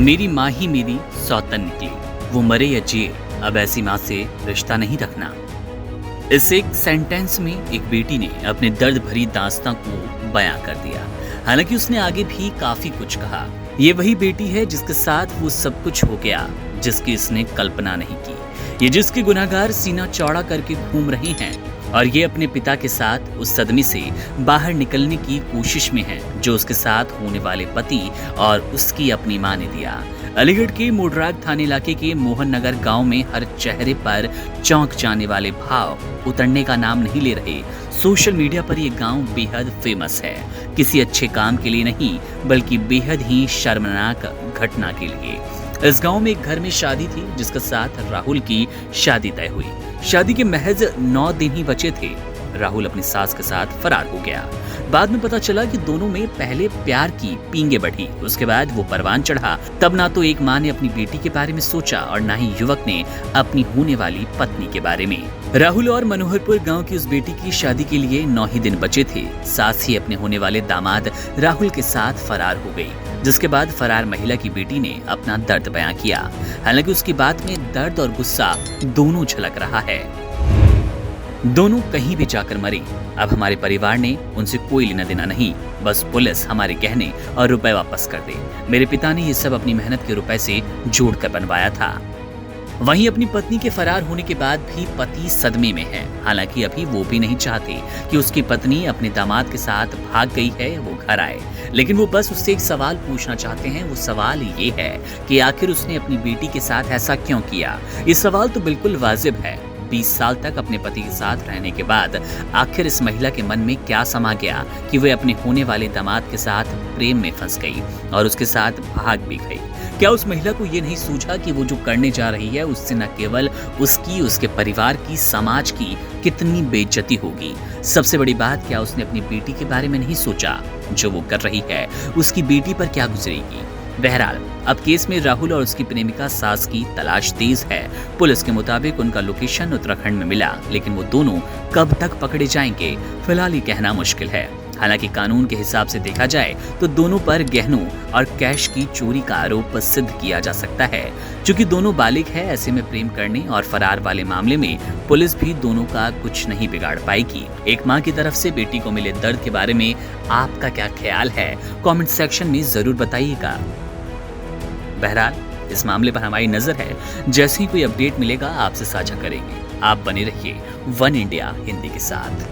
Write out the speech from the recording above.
मेरी माँ ही मेरी सौतन निकली, वो मरे या जिए, अब ऐसी माँ से रिश्ता नहीं रखना। इस एक सेंटेंस में एक बेटी ने अपने दर्द भरी दास्तां को बयां कर दिया। हालांकि उसने आगे भी काफी कुछ कहा। ये वही बेटी है जिसके साथ वो सब कुछ हो गया जिसकी इसने कल्पना नहीं की। ये जिसके गुनहगार सीना चौड़ा करके घूम रहे हैं और ये अपने पिता के साथ उस सदमे से बाहर निकलने की कोशिश में है जो उसके साथ होने वाले पति और उसकी अपनी मां ने दिया। अलीगढ़ के मोडराग थाने इलाके के मोहन नगर गांव में हर चेहरे पर चौंक जाने वाले भाव उतरने का नाम नहीं ले रहे। सोशल मीडिया पर ये गांव बेहद फेमस है, किसी अच्छे काम के लिए नहीं बल्कि बेहद ही शर्मनाक घटना के लिए। इस गांव में एक घर में शादी थी जिसके साथ राहुल की शादी तय हुई। शादी के महज 9 दिन ही बचे थे, राहुल अपनी सास के साथ फरार हो गया। बाद में पता चला कि दोनों में पहले प्यार की पींगे बढ़ी, उसके बाद वो परवान चढ़ा। तब ना तो एक माँ ने अपनी बेटी के बारे में सोचा और ना ही युवक ने अपनी होने वाली पत्नी के बारे में। राहुल और मनोहरपुर गांव की उस बेटी की शादी के लिए 9 ही दिन बचे थे। सास ही अपने होने वाले दामाद राहुल के साथ फरार हो गई, जिसके बाद फरार महिला की बेटी ने अपना दर्द बयां किया। हालांकि उसकी बात में दर्द और गुस्सा दोनों झलक रहा है। दोनों कहीं भी जाकर मरे, अब हमारे परिवार ने उनसे कोई लेना देना नहीं, बस पुलिस हमारे गहने और रुपए वापस कर दे। मेरे पिता ने ये सब अपनी मेहनत के रुपए से जोड़कर बनवाया था। वहीं अपनी पत्नी के फरार होने के बाद भी पति सदमे में है। हालांकि अभी वो भी नहीं चाहते कि उसकी पत्नी अपने दामाद के साथ भाग गई है वो घर आए, लेकिन वो बस उससे एक सवाल पूछना चाहते हैं। वो सवाल ये है कि आखिर उसने अपनी बेटी के साथ ऐसा क्यों किया। ये सवाल तो बिल्कुल वाजिब है। 20 साल तक अपने पति के साथ रहने के बाद आखिर इस महिला के मन में क्या समा गया कि वह अपने होने वाले दामाद के साथ प्रेम में फंस गई और उसके साथ भाग भी गई। क्या उस महिला को ये नहीं सूझा कि वो जो करने जा रही है उससे न केवल उसकी, उसके परिवार की, समाज की कितनी बेइज्जती होगी। सबसे बड़ी बात, क्या उसने अपनी बेटी के बारे में नहीं सोचा? जो वो कर रही है उसकी बेटी पर क्या गुजरेगी। बहरहाल अब केस में राहुल और उसकी प्रेमिका सास की तलाश तेज है। पुलिस के मुताबिक उनका लोकेशन उत्तराखंड में मिला, लेकिन वो दोनों कब तक पकड़े जाएंगे फिलहाल ये कहना मुश्किल है। हालांकि कानून के हिसाब से देखा जाए तो दोनों पर गहनों और कैश की चोरी का आरोप सिद्ध किया जा सकता है। चूंकि दोनों बालिग है, ऐसे में प्रेम करने और फरार वाले मामले में पुलिस भी दोनों का कुछ नहीं बिगाड़ पाएगी। एक माँ की तरफ से बेटी को मिले दर्द के बारे में आपका क्या ख्याल है, कमेंट सेक्शन में जरूर बताइएगा। बहरहाल इस मामले पर हमारी नजर है, जैसे ही कोई अपडेट मिलेगा आपसे साझा करेंगे। आप बने रहिए वन इंडिया हिंदी के साथ।